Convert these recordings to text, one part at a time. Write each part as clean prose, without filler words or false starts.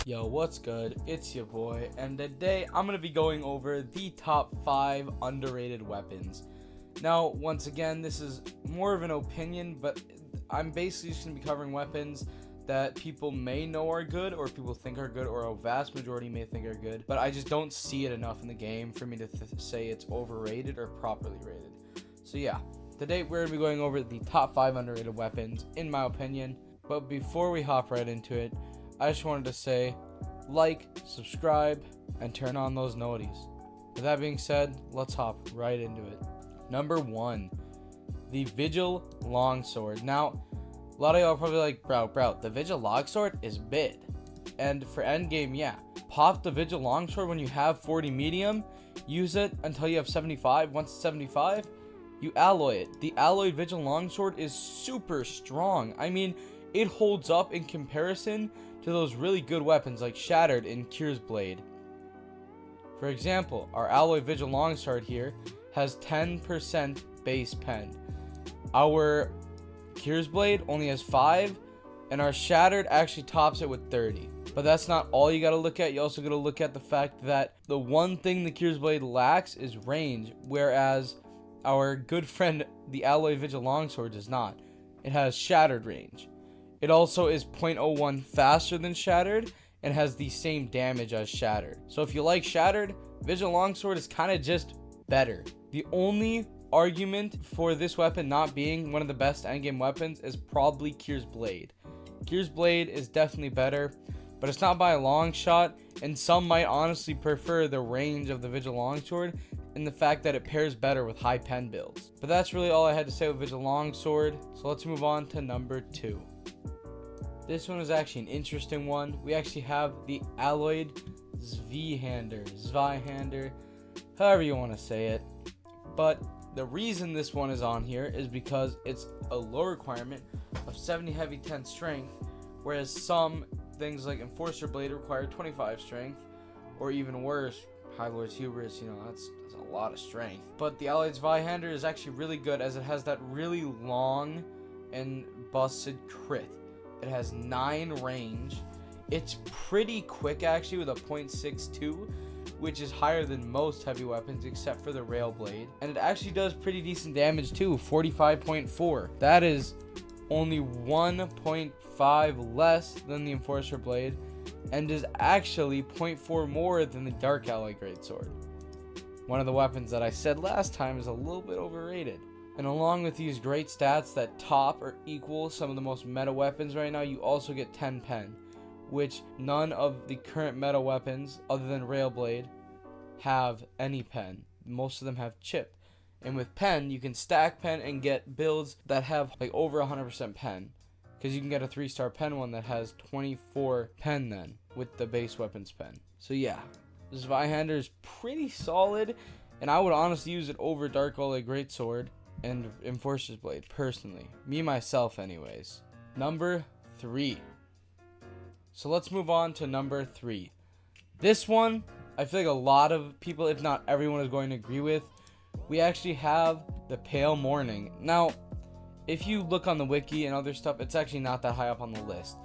Yo, what's good? It's your boy, and today I'm going to be going over the top 5 underrated weapons. Now, once again, this is more of an opinion, but I'm basically just going to be covering weapons that people may know are good, or people think are good, or a vast majority may think are good, but I just don't see it enough in the game for me to say it's overrated or properly rated. So yeah, today we're going to be going over the top 5 underrated weapons, in my opinion. But before we hop right into it, I just wanted to say, like, subscribe, and turn on those noties. With that being said, let's hop right into it. Number 1, the Vigil Longsword. Now, a lot of y'all are probably like, bro, the Vigil Longsword is bid. And for endgame, yeah, pop the Vigil Longsword when you have 40 medium, use it until you have 75. Once it's 75, you alloy it. The alloyed Vigil Longsword is super strong. I mean, it holds up in comparison to those really good weapons like Shattered and Cure's Blade. For example, our alloy Vigil Longsword here has 10% base pen. Our Cure's Blade only has 5, and our Shattered actually tops it with 30. But that's not all you gotta look at. You also gotta look at the fact that the one thing the Cure's Blade lacks is range, whereas our good friend the alloy Vigil Longsword does not. It has Shattered range. It also is 0.01 faster than Shattered and has the same damage as Shattered. So if you like Shattered, Vigil Longsword is kind of just better. The only argument for this weapon not being one of the best endgame weapons is probably Cure's Blade. Cure's Blade is definitely better, but it's not by a long shot, and some might honestly prefer the range of the Vigil Longsword and the fact that it pairs better with high pen builds. But that's really all I had to say with Vigil Longsword, so let's move on to number 2. This one is actually an interesting one. We actually have the alloyed Zweihander, however you want to say it. But the reason this one is on here is because it's a low requirement of 70 heavy 10 strength, whereas some things like Enforcer Blade require 25 strength, or even worse, High Lord's Hubris, you know, that's a lot of strength. But the alloyed Zweihander is actually really good as it has that really long and busted crit. It has 9 range. It's pretty quick actually with a 0.62, which is higher than most heavy weapons except for the Rail Blade. And it actually does pretty decent damage too, 45.4. That is only 1.5 less than the Enforcer Blade and is actually 0.4 more than the Dark Alloy Greatsword. One of the weapons that I said last time is a little bit overrated. And along with these great stats that top or equal some of the most meta weapons right now, you also get 10 pen, which none of the current meta weapons, other than Railblade, have any pen. Most of them have chip. And with pen, you can stack pen and get builds that have like over 100% pen. Because you can get a 3-star pen one that has 24 pen then, with the base weapons pen. So yeah, Zweihander is pretty solid, and I would honestly use it over Dark Alloy Greatsword and Enforcer's Blade, personally. Me, myself, anyways. Number 3. So let's move on to number 3. This one, I feel like a lot of people, if not everyone, is going to agree with. We actually have the Pale Morning. Now, if you look on the wiki and other stuff, it's actually not that high up on the list.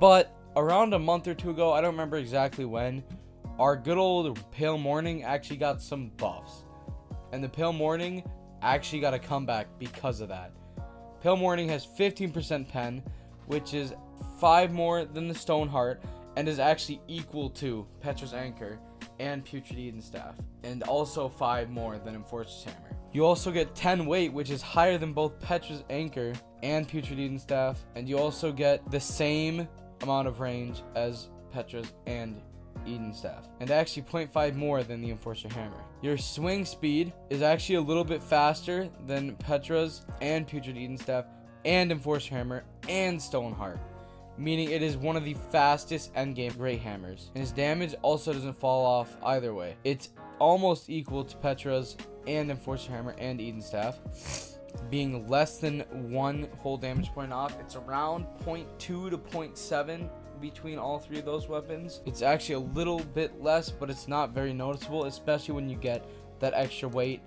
But around a month or 2 ago, I don't remember exactly when, our good old Pale Morning actually got some buffs. And the Pale Morning actually got a comeback because of that. Pale Morning has 15% pen, which is 5 more than the Stoneheart, and is actually equal to Petra's Anchor and Putrid Eden Staff, and also 5 more than Enforcer's Hammer. You also get 10 weight, which is higher than both Petra's Anchor and Putrid Eden Staff, and you also get the same amount of range as Petra's and Eden Staff, and actually 0.5 more than the Enforcer Hammer. Your swing speed is actually a little bit faster than Petra's and Putrid Eden Staff and Enforcer Hammer and Stoneheart, meaning it is one of the fastest endgame Great Hammers, and his damage also doesn't fall off either way. It's almost equal to Petra's and Enforcer Hammer and Eden Staff, being less than 1 whole damage point off. It's around 0.2 to 0.7 between all 3 of those weapons. It's actually a little bit less, but it's not very noticeable, especially when you get that extra weight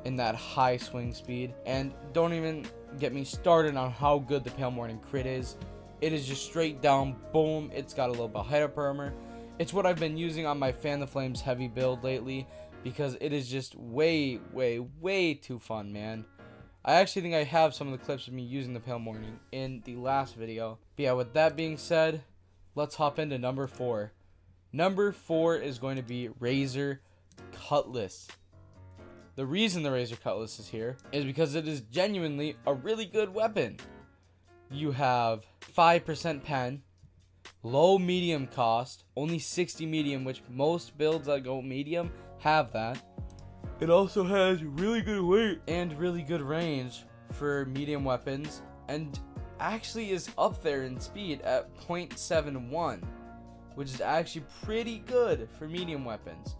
and that high swing speed. And don't even get me started on how good the Pale Morning crit is. It is just straight down, boom. It's got a little bit of height up armor. It's what I've been using on my Fan the Flames heavy build lately because it is just way, way, way too fun, man. I actually think I have some of the clips of me using the Pale Morning in the last video. But yeah, with that being said, let's hop into number 4. Number 4 is going to be Razor Cutlass. The reason the Razor Cutlass is here is because it is genuinely a really good weapon. You have 5% pen, low medium cost, only 60 medium, which most builds that go medium have that. It also has really good weight and really good range for medium weapons, and actually is up there in speed at 0.71, which is actually pretty good for medium weapons.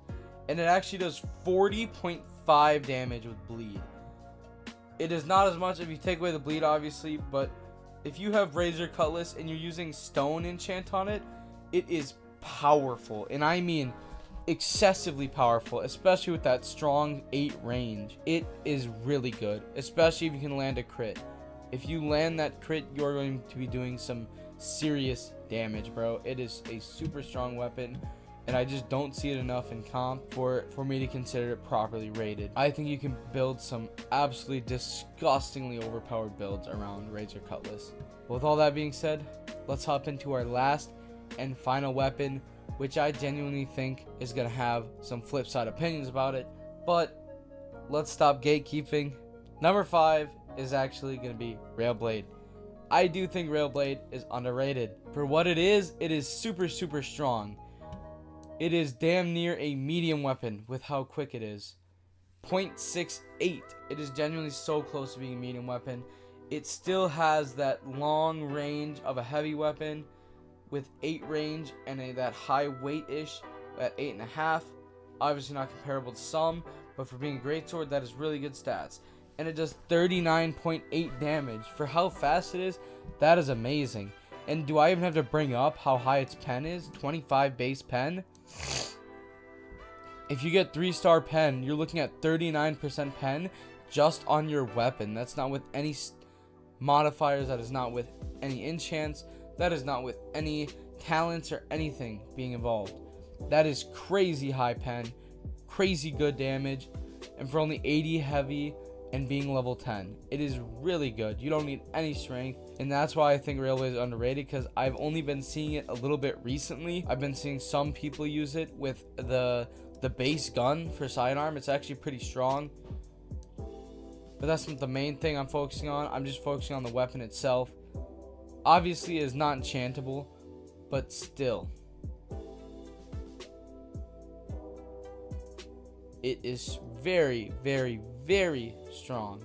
And it actually does 40.5 damage with bleed. It is not as much if you take away the bleed, obviously, but if you have Razor Cutlass and you're using Stone Enchant on it, it is powerful. And I mean excessively powerful, especially with that strong 8 range. It is really good, especially if you can land a crit. If you land that crit, you're going to be doing some serious damage, bro. It is a super strong weapon, and I just don't see it enough in comp for me to consider it properly rated. I think you can build some absolutely disgustingly overpowered builds around Razor Cutlass. With all that being said, let's hop into our last and final weapon, which I genuinely think is going to have some flip side opinions about it, but let's stop gatekeeping. Number 5 is actually going to be Railblade. I do think Railblade is underrated. For what it is super, super strong. It is damn near a medium weapon with how quick it is. 0.68. It is genuinely so close to being a medium weapon. It still has that long range of a heavy weapon with 8 range and that high weight-ish at 8.5. Obviously not comparable to some, but for being a greatsword, that is really good stats. And it does 39.8 damage. For how fast it is, that is amazing. And do I even have to bring up how high its pen is? 25 base pen. If you get 3-star pen, you're looking at 39% pen just on your weapon. That's not with any modifiers. That is not with any enchants. That is not with any talents or anything being involved. That is crazy high pen, crazy good damage, and for only 80 heavy and being level 10, it is really good. You don't need any strength, and that's why I think Railblade is underrated, because I've only been seeing it a little bit recently. I've been seeing some people use it with the base gun for sidearm. It's actually pretty strong, but that's not the main thing I'm focusing on. I'm just focusing on the weapon itself. Obviously, it is not enchantable, but still, it is very, very, very strong.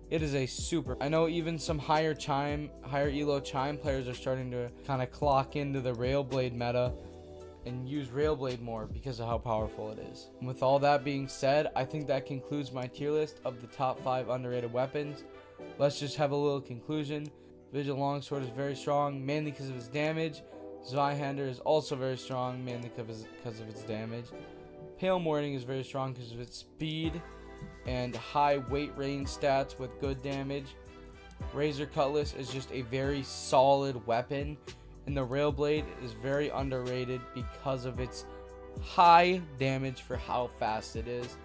It is a super. I know even some higher elo chime players are starting to kind of clock into the Railblade meta and use Railblade more because of how powerful it is. And with all that being said, I think that concludes my tier list of the top 5 underrated weapons. Let's just have a little conclusion. Vigil Longsword is very strong, mainly because of its damage. Zweihander is also very strong, mainly because of its damage. Pale Morning is very strong because of its speed and high weight range stats with good damage. Razor Cutlass is just a very solid weapon, and the Railblade is very underrated because of its high damage for how fast it is,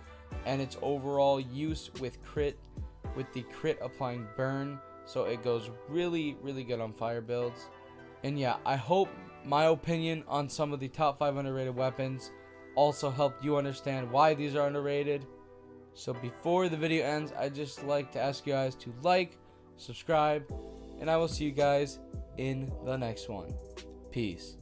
and its overall use with the crit applying burn, so it goes really, really good on fire builds. And yeah, I hope my opinion on some of the top 5 underrated weapons also helped you understand why these are underrated. So before the video ends, I'd just like to ask you guys to like, subscribe, and I will see you guys in the next one. Peace.